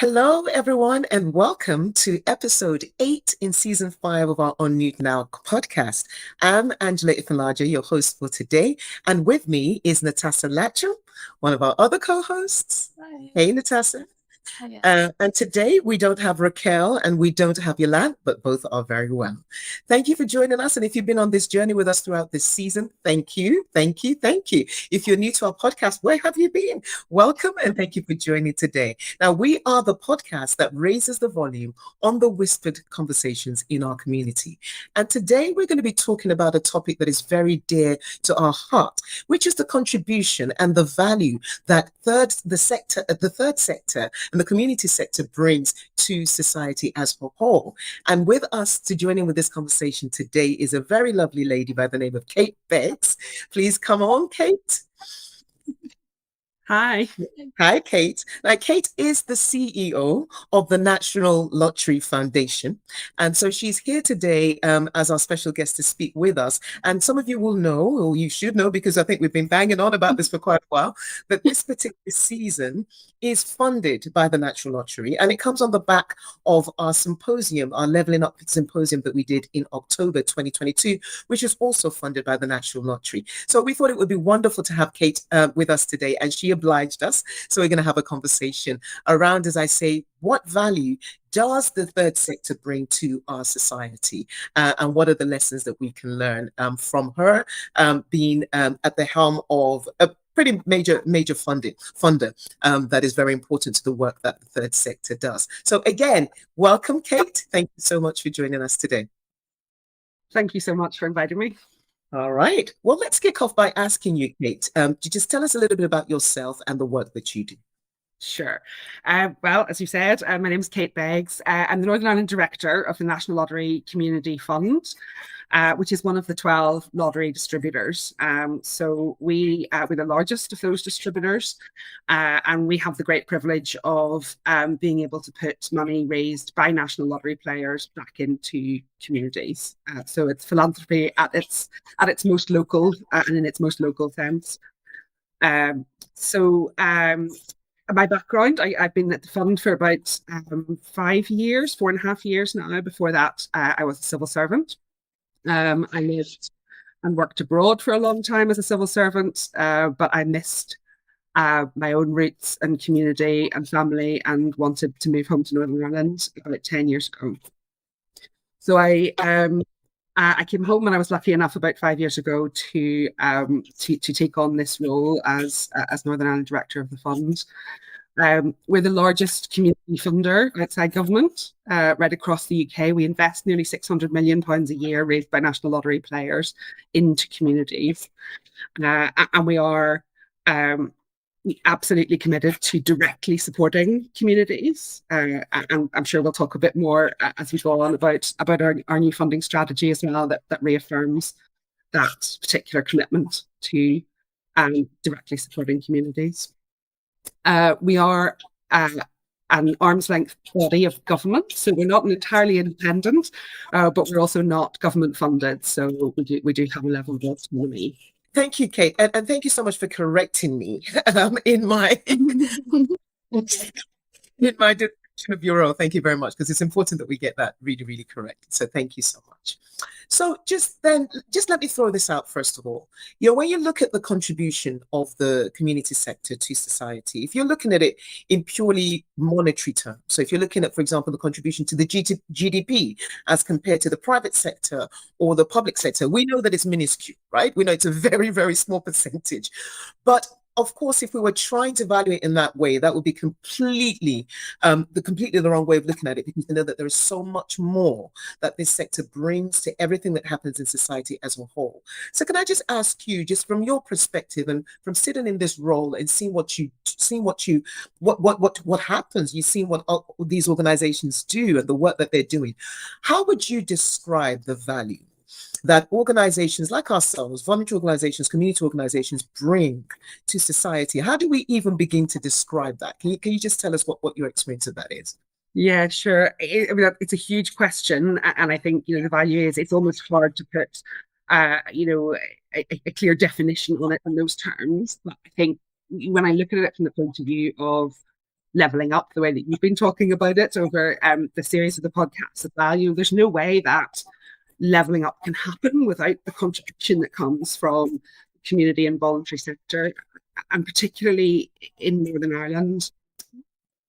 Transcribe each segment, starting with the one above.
Hello, everyone, and welcome to episode 8 in season 5 of our On Mute Now podcast. I'm Angela Ifalaja, your host for today, and with me is Natasha Latcham, one of our other co-hosts. Hi. Hey, Natasha. Hiya. And today we don't have Raquel and we don't have Yolande, but both are very well. Thank you for joining us. And if you've been on this journey with us throughout this season, thank you, thank you, thank you. If you're new to our podcast, where have you been? Welcome and thank you for joining today. Now, we are the podcast that raises the volume on the whispered conversations in our community. And today we're going to be talking about a topic that is very dear to our heart, which is the contribution and the value that the third sector and the community sector brings to society as a whole. And with us to join in with this conversation today is a very lovely lady by the name of Kate Beggs. Please come on, Kate. Hi. Hi, Kate. Now, Kate is the CEO of the National Lottery Foundation. And so she's here today as our special guest to speak with us. And some of you will know, or you should know, because I think we've been banging on about this for quite a while, that this particular season is funded by the National Lottery. And it comes on the back of our symposium, our Leveling Up symposium that we did in October 2022, which is also funded by the National Lottery. So we thought it would be wonderful to have Kate with us today, and she obliged us. So we're going to have a conversation around, as I say, what value does the third sector bring to our society, and what are the lessons that we can learn from her being at the helm of a pretty major funder that is very important to the work that the third sector does. So again, welcome, Kate. Thank you so much for joining us today. Thank you so much for inviting me. All right. Well, let's kick off by asking you, Kate, to just tell us a little bit about yourself and the work that you do. Sure. Well, as you said, my name is Kate Beggs. I'm the Northern Ireland Director of the National Lottery Community Fund, which is one of the 12 lottery distributors. So we're the largest of those distributors, and we have the great privilege of being able to put money raised by national lottery players back into communities. So it's philanthropy at its most local and in its most local sense. My background, I've been at the fund for about 5 years, 4.5 years now. Before that, I was a civil servant. I lived and worked abroad for a long time as a civil servant, but I missed my own roots and community and family and wanted to move home to Northern Ireland about 10 years ago. So I came home and I was lucky enough about 5 years ago to take on this role as Northern Ireland Director of the Fund. We're the largest community funder outside government right across the UK. We invest nearly £600 million a year raised by national lottery players into communities. And we are absolutely committed to directly supporting communities. And I'm sure we'll talk a bit more as we go on about our new funding strategy as well, that reaffirms that particular commitment to directly supporting communities. We are an arm's length body of government, so we're not entirely independent, but we're also not government funded. So we do have a level of autonomy. Thank you, Kate, and thank you so much for correcting me in my description of your role. Thank you very much, because it's important that we get that really, really correct. So thank you so much. So just let me throw this out first of all. When you look at the contribution of the community sector to society, if you're looking at it in purely monetary terms, so if you're looking at, for example, the contribution to the GDP as compared to the private sector or the public sector, we know that it's minuscule, right? We know it's a very, very small percentage. But of course, if we were trying to value it in that way, that would be completely the wrong way of looking at it, because we know that there is so much more that this sector brings to everything that happens in society as a whole. So can I just ask you, just from your perspective and from sitting in this role and seeing what happens, you've seen what these organizations do and the work that they're doing, how would you describe the value that organizations like ourselves, voluntary organizations, community organizations bring to society? How do we even begin to describe that? Can you just tell us what your experience of that is? Yeah, sure. It's a huge question, and I think the value is, it's almost hard to put a clear definition on it in those terms. But I think when I look at it from the point of view of leveling up the way that you've been talking about it over the series of the podcasts as well. There's no way that leveling up can happen without the contribution that comes from the community and voluntary sector, and particularly in Northern Ireland.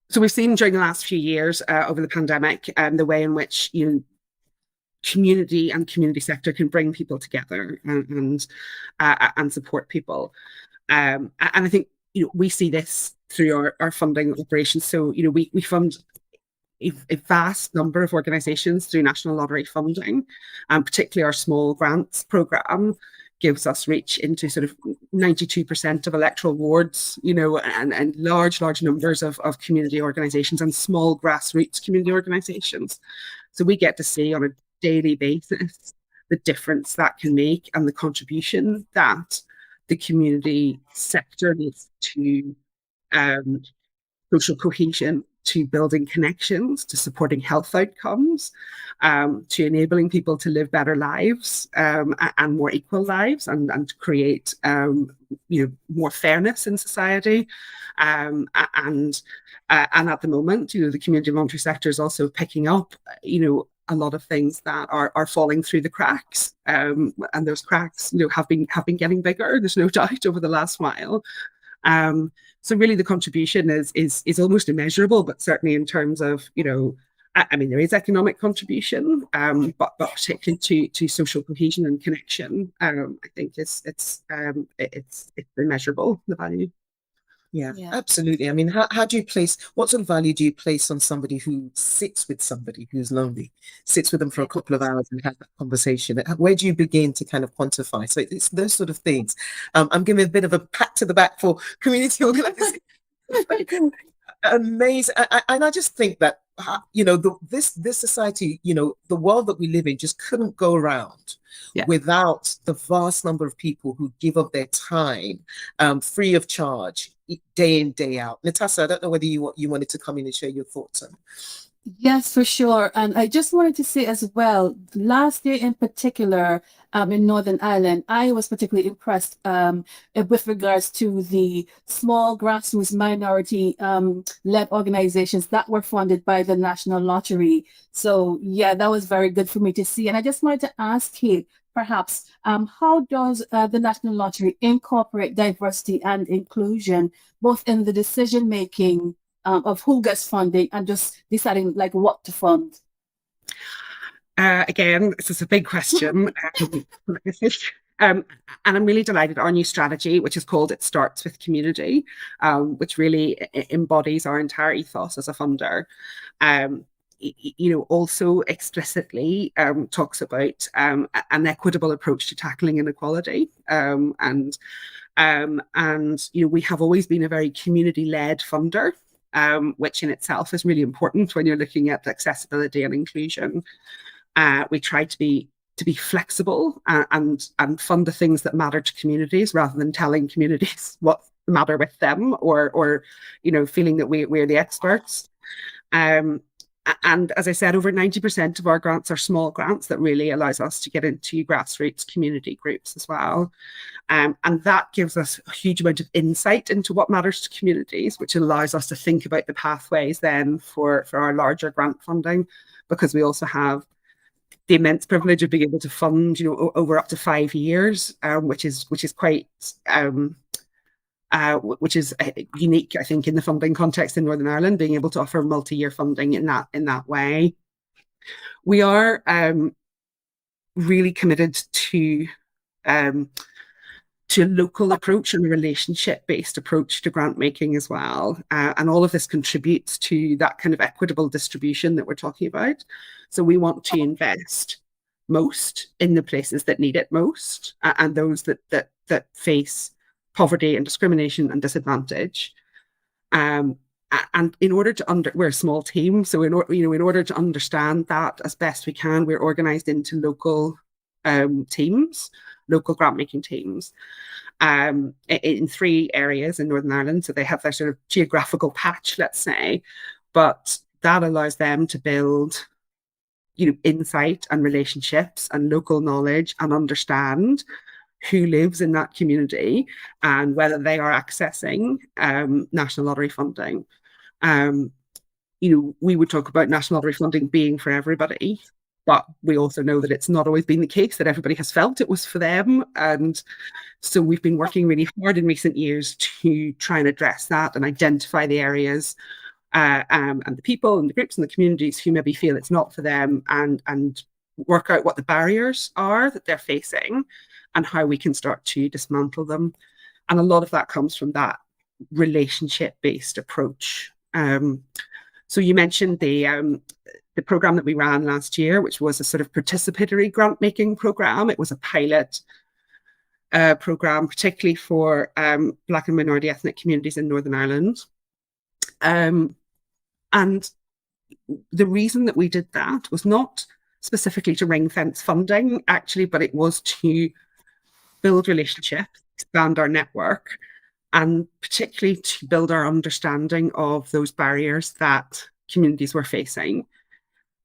So we've seen during the last few years over the pandemic the way in which community and community sector can bring people together and support people. And I think we see this through our funding operations. So we fund a vast number of organisations through National Lottery funding, and particularly our small grants programme gives us reach into sort of 92% of electoral wards, and large numbers of community organisations and small grassroots community organisations. So we get to see on a daily basis the difference that can make and the contribution that the community sector needs to social cohesion, to building connections, to supporting health outcomes, to enabling people to live better lives and more equal lives, and to create more fairness in society. And at the moment, the community voluntary sector is also picking up, a lot of things that are falling through the cracks, and those cracks, have been getting bigger. There's no doubt over the last while. So really, the contribution is almost immeasurable, but certainly in terms of I mean, there is economic contribution, but particularly to social cohesion and connection, I think it's immeasurable, the value. Yeah, absolutely. I mean, how do you place, what sort of value do you place on somebody who sits with somebody who's lonely, sits with them for a couple of hours and has that conversation? Where do you begin to kind of quantify? So it's those sort of things. I'm giving a bit of a pat to the back for community organization. Amazing. And I just think that, this society, the world that we live in just couldn't go around without the vast number of people who give up their time free of charge, day in, day out. Natasha, I don't know whether you wanted to come in and share your thoughts on. Yes, for sure. And I just wanted to say as well, last year in particular, in Northern Ireland, I was particularly impressed with regards to the small grassroots minority led organizations that were funded by the National Lottery. So yeah, that was very good for me to see. And I just wanted to ask Kate, perhaps, how does the National Lottery incorporate diversity and inclusion, both in the decision making of who gets funding and just deciding like what to fund? Again, this is a big question. And I'm really delighted our new strategy, which is called It Starts with Community, which really embodies our entire ethos as a funder. Also explicitly talks about an equitable approach to tackling inequality. And we have always been a very community-led funder, which in itself is really important when you're looking at accessibility and inclusion. We try to be flexible and fund the things that matter to communities, rather than telling communities what matter with them, or feeling that we're the experts. And as I said, over 90% of our grants are small grants that really allows us to get into grassroots community groups as well. And that gives us a huge amount of insight into what matters to communities, which allows us to think about the pathways then for our larger grant funding, because we also have the immense privilege of being able to fund, over up to 5 years, which is quite which is unique, I think, in the funding context in Northern Ireland, being able to offer multi-year funding in that way. We are really committed to a local approach and a relationship-based approach to grant making as well. And all of this contributes to that kind of equitable distribution that we're talking about. So we want to invest most in the places that need it most, and those that face poverty and discrimination and disadvantage. And in order to we're a small team, so in order to understand that as best we can, we're organised into local teams, local grant making teams, in 3 areas in Northern Ireland. So they have their sort of geographical patch, let's say, but that allows them to build insight and relationships and local knowledge, and understand who lives in that community and whether they are accessing National Lottery funding. We would talk about national lottery funding being for everybody, but we also know that it's not always been the case that everybody has felt it was for them. And so we've been working really hard in recent years to try and address that and identify the areas and the people and the groups and the communities who maybe feel it's not for them, and work out what the barriers are that they're facing and how we can start to dismantle them. And a lot of that comes from that relationship-based approach. So you mentioned the program that we ran last year, which was a sort of participatory grant-making program. It was a pilot program, particularly for Black and minority ethnic communities in Northern Ireland. And the reason that we did that was not specifically to ring fence funding, actually, but it was to build relationships, expand our network, and particularly to build our understanding of those barriers that communities were facing,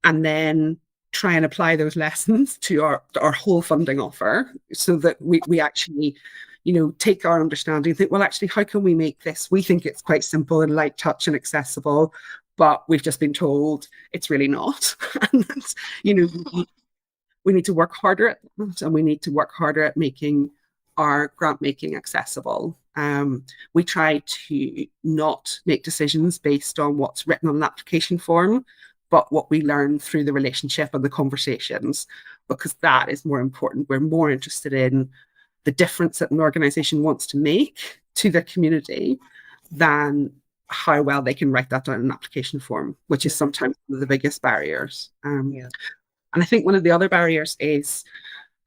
and then try and apply those lessons to our whole funding offer, so that we actually, take our understanding and think, well, actually, how can we make this? We think it's quite simple and light touch and accessible, but we've just been told it's really not. And we need to work harder at that, and we need to work harder at making our grant making accessible. We try to not make decisions based on what's written on an application form, but what we learn through the relationship and the conversations, because that is more important. We're more interested in the difference that an organisation wants to make to their community than how well they can write that down in an application form, which is sometimes one of the biggest barriers. And I think one of the other barriers is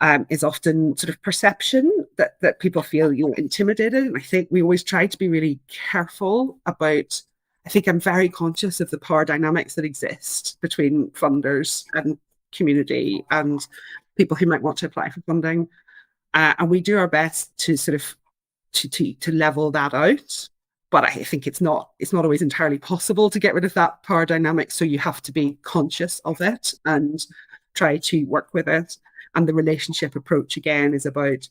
often sort of perception, that people feel intimidated. And I think we always try to be really careful about, I think I'm very conscious of the power dynamics that exist between funders and community and people who might want to apply for funding. And we do our best to sort of to level that out. But I think it's not always entirely possible to get rid of that power dynamic. So you have to be conscious of it and try to work with it. And the relationship approach, again, is about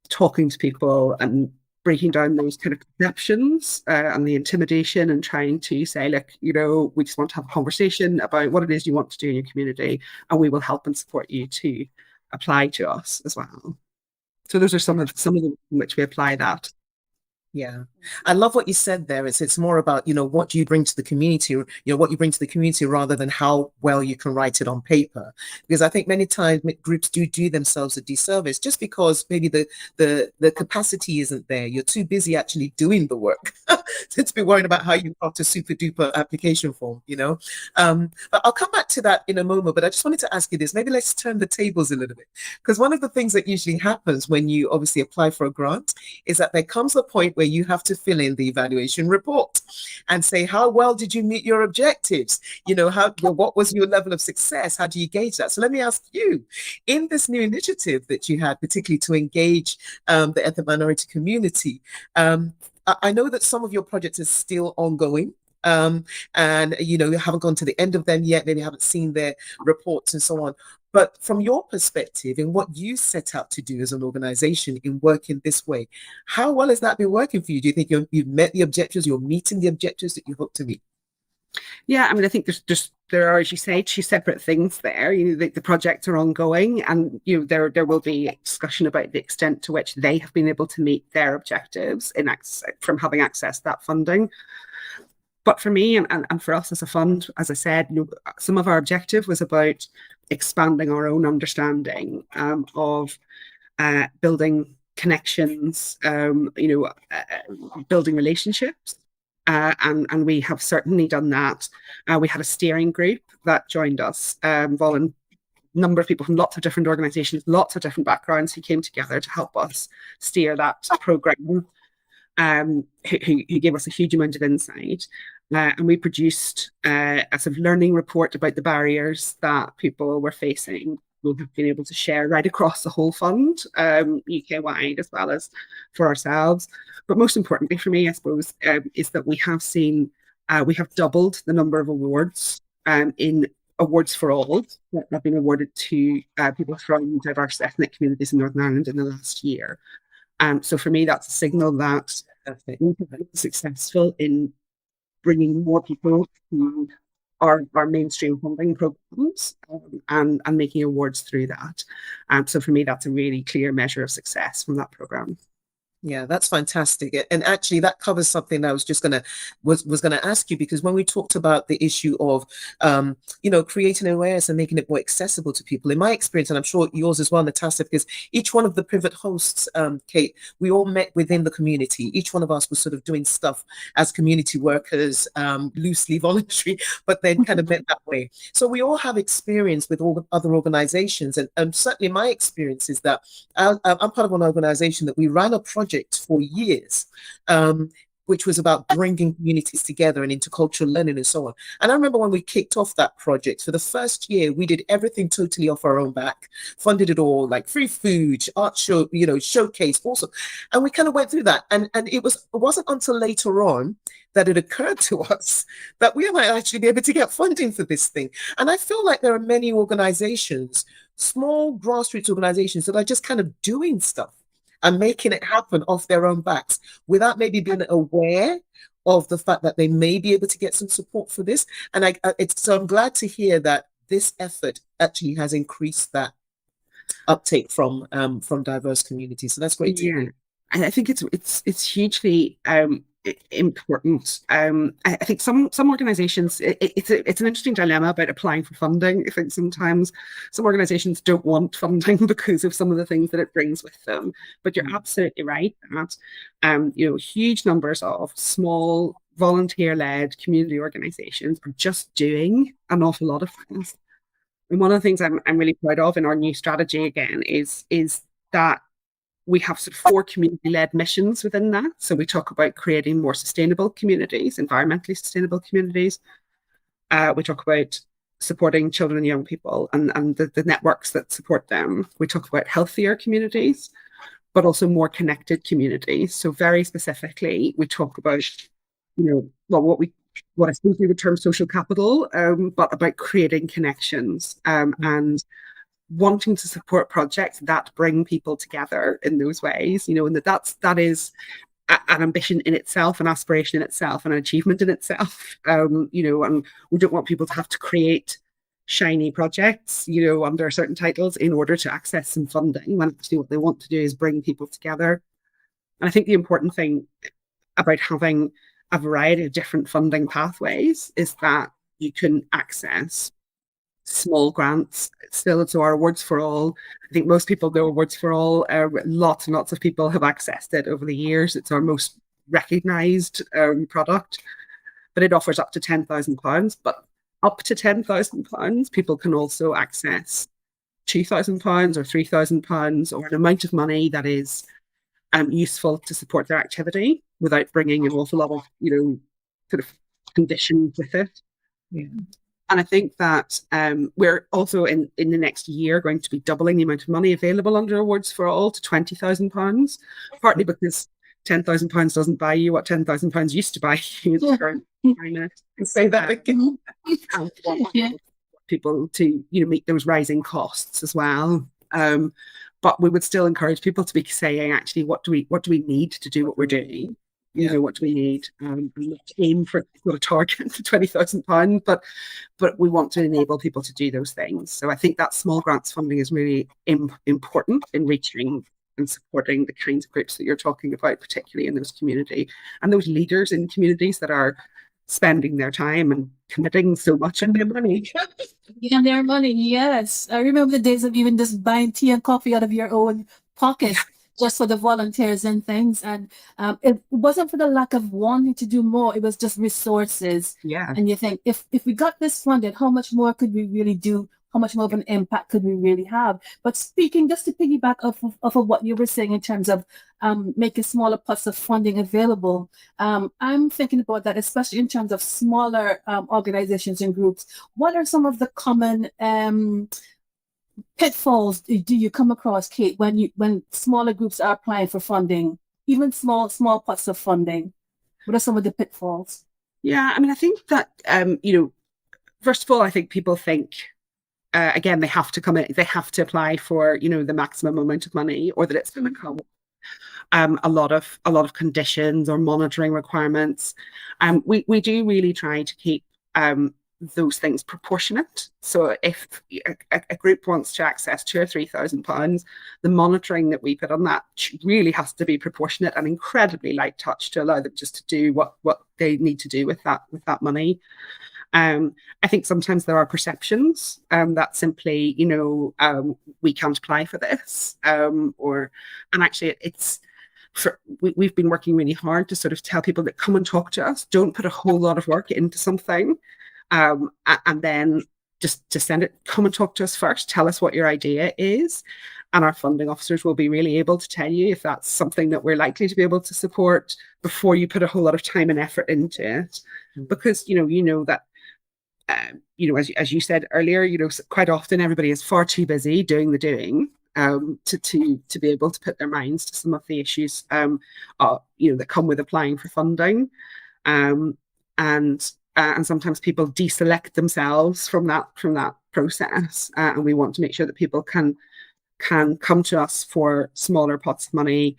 talking to people and breaking down those kind of perceptions and the intimidation, and trying to say, look, we just want to have a conversation about what it is you want to do in your community, and we will help and support you to apply to us as well. So those are some of the ways in which we apply that. Yeah, I love what you said there. It's more about, what do you bring to the community, what you bring to the community, rather than how well you can write it on paper. Because I think many times groups do themselves a disservice just because maybe the capacity isn't there. You're too busy actually doing the work to be worrying about how you craft a super duper application form, But I'll come back to that in a moment. But I just wanted to ask you this. Maybe let's turn the tables a little bit. Because one of the things that usually happens when you obviously apply for a grant is that there comes a point where you have to fill in the evaluation report and say, how well did you meet your objectives? What was your level of success? How do you gauge that? So let me ask you, in this new initiative that you had, particularly to engage the ethnic minority community, I know that some of your projects are still ongoing. And you haven't gone to the end of them yet, maybe haven't seen their reports and so on. But from your perspective, in what you set out to do as an organization in working this way, how well has that been working for you? Do you think you've met the objectives, you're meeting the objectives that you hope to meet? Yeah, I mean, I think there are, as you say, two separate things there. The projects are ongoing, and there will be discussion about the extent to which they have been able to meet their objectives from having accessed that funding. But for me and for us as a fund, as I said, some of our objective was about expanding our own understanding of building connections, building relationships. And we have certainly done that. We had a steering group that joined us, number of people from lots of different organizations, lots of different backgrounds, who came together to help us steer that program, who gave us a huge amount of insight. And we produced a sort of learning report about the barriers that people were facing. We'll have been able to share right across the whole fund, UK-wide, as well as for ourselves. But most importantly for me, I suppose, is that we have doubled the number of awards in Awards for All that have been awarded to people from diverse ethnic communities in Northern Ireland in the last year. So for me, that's a signal that we've been successful in bringing more people to our mainstream funding programs, and making awards through that. So for me, that's a really clear measure of success from that program. Yeah, that's fantastic. And actually that covers something that I was just gonna ask you, because when we talked about the issue of creating awareness and making it more accessible to people, in my experience, and I'm sure yours as well, Natasha, because each one of the Pivot hosts, Kate, we all met within the community. Each one of us was sort of doing stuff as community workers, loosely voluntary, but then kind of met that way. So we all have experience with all the other organizations. And certainly my experience is that I'm part of an organization that we ran a project for years, which was about bringing communities together and intercultural learning and so on. And I remember when we kicked off that project, for the first year, we did everything totally off our own back, funded it all, like free food, art show, showcase, also. And we kind of went through that. And it wasn't until later on that it occurred to us that we might actually be able to get funding for this thing. And I feel like there are many organizations, small grassroots organizations, that are just kind of doing stuff and making it happen off their own backs without maybe being aware of the fact that they may be able to get some support for this. And so I'm glad to hear that this effort actually has increased that uptake from diverse communities. So that's great to hear. And I think it's hugely important. I think some organizations, it's an interesting dilemma about applying for funding. I think sometimes some organizations don't want funding because of some of the things that it brings with them. But you're absolutely right that huge numbers of small volunteer-led community organizations are just doing an awful lot of things. And one of the things I'm really proud of in our new strategy again is that we have sort of 4 community-led missions within that. So we talk about creating more sustainable communities, environmentally sustainable communities. We talk about supporting children and young people and the networks that support them. We talk about healthier communities, but also more connected communities. So very specifically, we talk about, what I suppose we would term social capital, but about creating connections and wanting to support projects that bring people together in those ways, and that is an ambition in itself, an aspiration in itself, an achievement in itself. And we don't want people to have to create shiny projects, under certain titles in order to access some funding, when actually what they want to do is bring people together. And I think the important thing about having a variety of different funding pathways is that you can access small grants still. So our Awards for All, I think most people know Awards for All. Lots and lots of people have accessed it over the years. It's our most recognised product, but it offers up to £10,000. But up to £10,000, people can also access £2,000 or £3,000 or an amount of money that is useful to support their activity without bringing an awful lot of sort of conditions with it. Yeah. And I think that we're also in the next year going to be doubling the amount of money available under Awards for All to £20,000, partly because £10,000 doesn't buy you what £10,000 used to buy you. Say that again. Yeah. People to meet those rising costs as well. But we would still encourage people to be saying, actually, what do we need to do what we're doing? What do we need? Aim for a target to £20,000, but we want to enable people to do those things. So I think that small grants funding is really important in reaching and supporting the kinds of groups that you're talking about, particularly in those community and those leaders in communities that are spending their time and committing so much in their money. And their money, yes. I remember the days of even just buying tea and coffee out of your own pocket. Just for the volunteers and things. And it wasn't for the lack of wanting to do more, it was just resources. Yeah. And you think, if we got this funded, how much more could we really do? How much more of an impact could we really have? But speaking, just to piggyback off of what you were saying in terms of making smaller pots of funding available, I'm thinking about that, especially in terms of smaller organizations and groups. What are some of the common pitfalls do you come across, Kate, when smaller groups are applying for funding, even small pots of funding? What are some of the pitfalls? Yeah, I mean, I think that first of all, I think people think again they have to come in, they have to apply for the maximum amount of money, or that it's going to come a lot of conditions or monitoring requirements. We do really try to keep those things proportionate. So if a group wants to access £2,000 or £3,000, the monitoring that we put on that really has to be proportionate and incredibly light touch to allow them just to do what they need to do with that money. I think sometimes there are perceptions that simply, we can't apply for this, and actually we've been working really hard to sort of tell people that come and talk to us, don't put a whole lot of work into something, and then just to send it, come and talk to us first, tell us what your idea is. And our funding officers will be really able to tell you if that's something that we're likely to be able to support before you put a whole lot of time and effort into it. Because, that, as you said earlier, quite often everybody is far too busy doing the doing to be able to put their minds to some of the issues, that come with applying for funding. And sometimes people deselect themselves from that process, and we want to make sure that people can come to us for smaller pots of money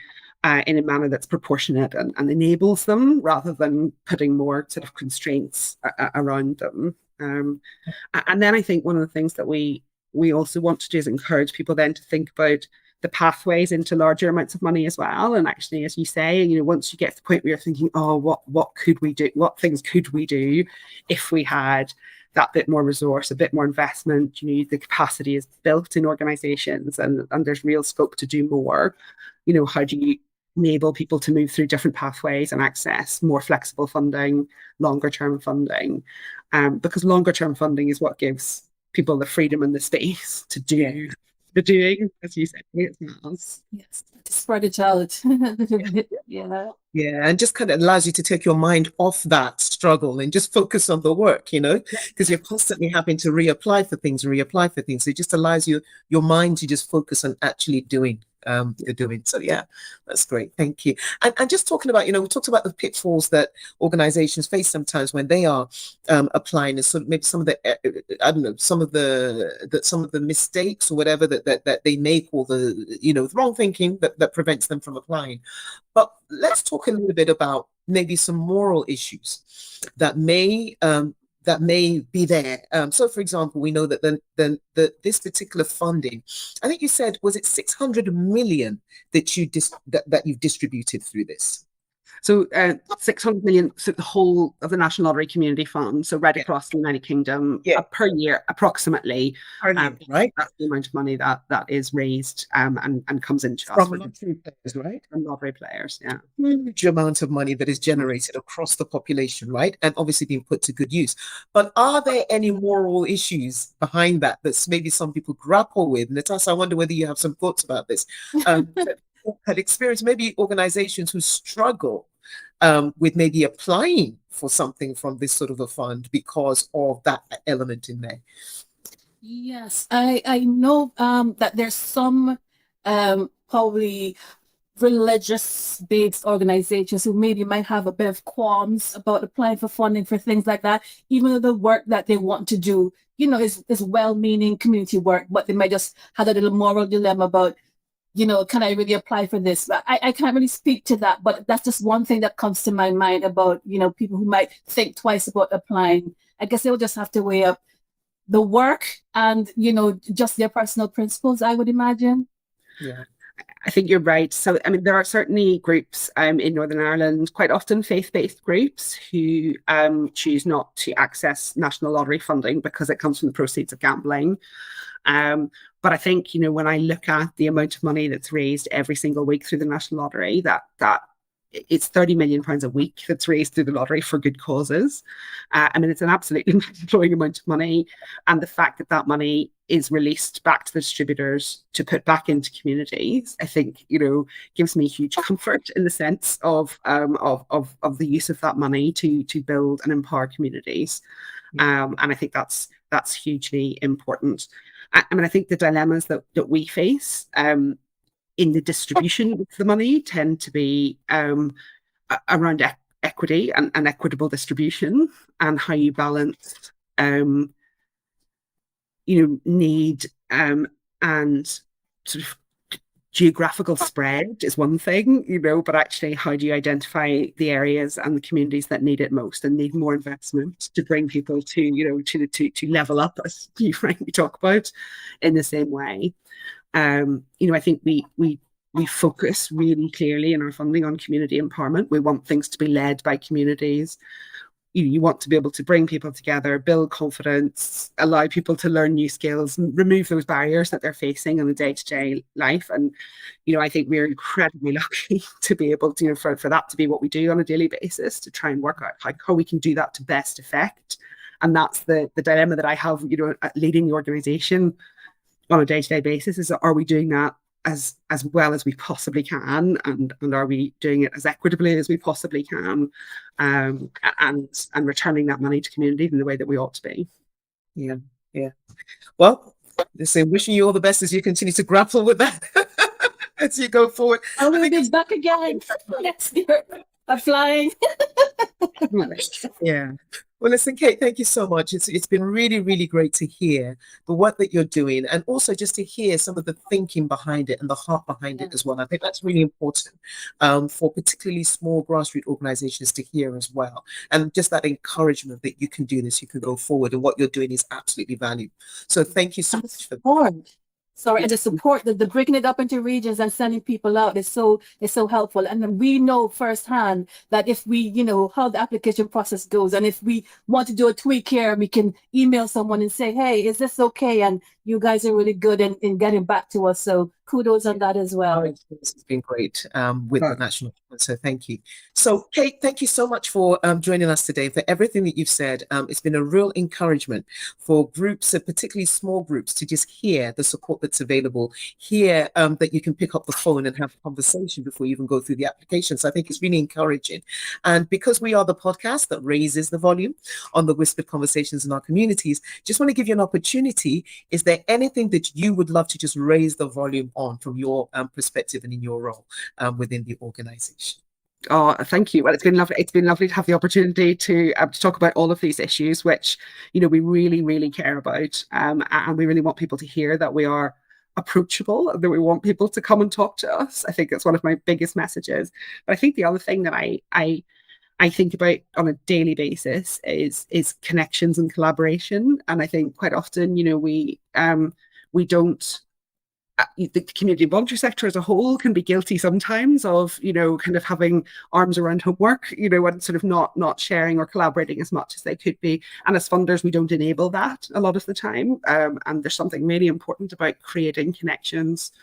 in a manner that's proportionate and enables them, rather than putting more sort of constraints around them. And then I think one of the things that we also want to do is encourage people then to think about the pathways into larger amounts of money as well. And actually, as you say, once you get to the point where you're thinking, oh, what could we do? What things could we do if we had that bit more resource, a bit more investment? The capacity is built in organizations, and there's real scope to do more. How do you enable people to move through different pathways and access more flexible funding, longer term funding? Because longer term funding is what gives people the freedom and the space to do the doing, as you said. It's not. Yes, to spread it out. Yeah. Yeah, and just kind of allows you to take your mind off that struggle and just focus on the work, because you're constantly having to reapply for things. So it just allows your mind to just focus on actually doing the doing. So yeah, that's great. Thank you. And just talking about, we talked about the pitfalls that organizations face sometimes when they are applying, and sort of maybe some of the I don't know, some of the mistakes or whatever that they make, or the wrong thinking that prevents them from applying. But let's talk a little bit about maybe some moral issues that may be there. So, for example, we know that this particular funding, I think you said, was it 600 million that you've distributed through this? So 600 million, so the whole of the National Lottery Community Fund, so right across the United Kingdom, per year, approximately. Right? That's the amount of money that is raised and comes into us. From lottery players, right? From lottery players, yeah. Huge amount of money that is generated across the population, right? And obviously being put to good use. But are there any moral issues behind that maybe some people grapple with? Natasha, I wonder whether you have some thoughts about this. Had experienced maybe organizations who struggle with maybe applying for something from this sort of a fund because of that element in there. Yes, I know that there's some probably religious-based organizations who maybe might have a bit of qualms about applying for funding for things like that, even though the work that they want to do, is well-meaning community work, but they might just have a little moral dilemma about, can I really apply for this? I can't really speak to that, but that's just one thing that comes to my mind about, people who might think twice about applying. I guess they'll just have to weigh up the work and, just their personal principles, I would imagine. Yeah, I think you're right. So, there are certainly groups in Northern Ireland, quite often faith-based groups, who choose not to access National Lottery funding because it comes from the proceeds of gambling. But I think, when I look at the amount of money that's raised every single week through the National Lottery, that it's £30 million a week that's raised through the lottery for good causes. It's an absolutely mind-blowing amount of money. And the fact that money is released back to the distributors to put back into communities, I think, gives me huge comfort in the sense of the use of that money to build and empower communities. And I think that's hugely important. I think the dilemmas that we face in the distribution of the money tend to be around equity and equitable distribution, and how you balance need and sort of geographical spread is one thing, but actually how do you identify the areas and the communities that need it most and need more investment to bring people to level up, as you frankly talk about, in the same way. I think we focus really clearly in our funding on community empowerment. We want things to be led by communities. You want to be able to bring people together, build confidence, allow people to learn new skills, remove those barriers that they're facing in a day-to-day life. And, I think we're incredibly lucky to be able to, for that to be what we do on a daily basis, to try and work out how we can do that to best effect. And that's the dilemma that I have, leading the organisation on a day-to-day basis, is are we doing that as well as we possibly can, and are we doing it as equitably as we possibly can, and returning that money to community in the way that we ought to be. Yeah. Well, listen, wishing you all the best as you continue to grapple with that as you go forward. I will be back again next year. I'm flying. Yeah. Well, listen, Kate, thank you so much. It's been really, really great to hear the work that you're doing, and also just to hear some of the thinking behind it and the heart behind it as well. I think that's really important for particularly small grassroots organizations to hear as well. And just that encouragement that you can do this, you can go forward, and what you're doing is absolutely valuable. So thank you so much for that. Sorry, and the support, the breaking it up into regions and sending people out is so helpful. And then we know firsthand that if we, how the application process goes, and if we want to do a tweak here, we can email someone and say, hey, is this okay? And you guys are really good in getting back to us. So kudos on that as well. This has been great with the national. So thank you. So Kate, thank you so much for joining us today, for everything that you've said. It's been a real encouragement for groups, particularly small groups, to just hear the support that's available, hear that you can pick up the phone and have a conversation before you even go through the application. So I think it's really encouraging. And because we are the podcast that raises the volume on the whispered conversations in our communities, just want to give you an opportunity. Is there anything that you would love to just raise the volume on from your perspective and in your role within the organization? Oh, thank you. Well, it's been lovely. It's been lovely to have the opportunity to talk about all of these issues, which we really, really care about, and we really want people to hear that we are approachable, that we want people to come and talk to us. I think that's one of my biggest messages. But I think the other thing that I think about on a daily basis is connections and collaboration. And I think quite often, we don't. The community voluntary sector as a whole can be guilty sometimes of, kind of having arms around homework, and sort of not sharing or collaborating as much as they could be. And as funders, we don't enable that a lot of the time. And there's something really important about creating connections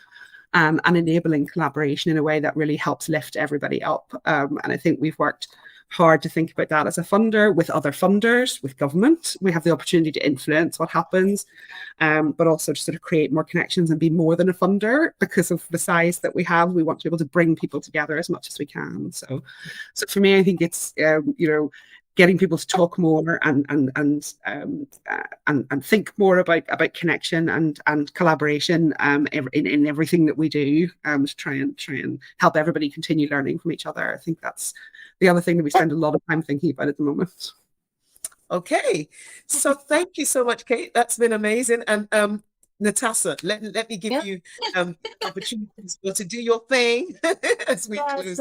and enabling collaboration in a way that really helps lift everybody up. And I think we've worked hard to think about that as a funder, with other funders, with government. We have the opportunity to influence what happens, but also to sort of create more connections and be more than a funder. Because of the size that we have, we want to be able to bring people together as much as we can. So for me, I think it's getting people to talk more and think more about connection and collaboration in everything that we do, to try and help everybody continue learning from each other. I think that's the other thing that we spend a lot of time thinking about at the moment. Okay, so thank you so much, Kate. That's been amazing. And Natasha, let me give you opportunities to do your thing as we close.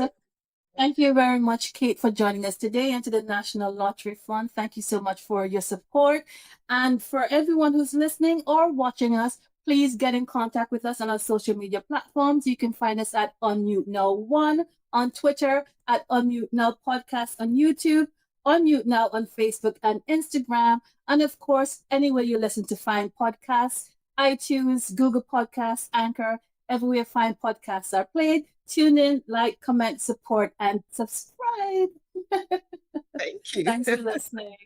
Thank you very much, Kate, for joining us today, and to the National Lottery Fund. Thank you so much for your support. And for everyone who's listening or watching us, please get in contact with us on our social media platforms. You can find us at Unmute Now 1 on Twitter, at Unmute Now Podcast on YouTube, Unmute Now on Facebook and Instagram, and of course, anywhere you listen to find podcasts, iTunes, Google Podcasts, Anchor, everywhere fine podcasts are played. Tune in, like, comment, support, and subscribe. Thank you. Thanks for listening.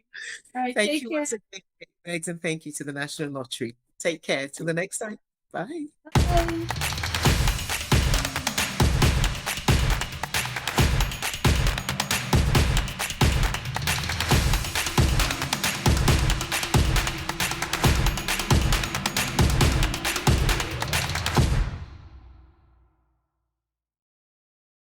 All right, thank take you care. once again, Megs, and thank you to the National Lottery. Take care. Till the next time. Bye. Bye.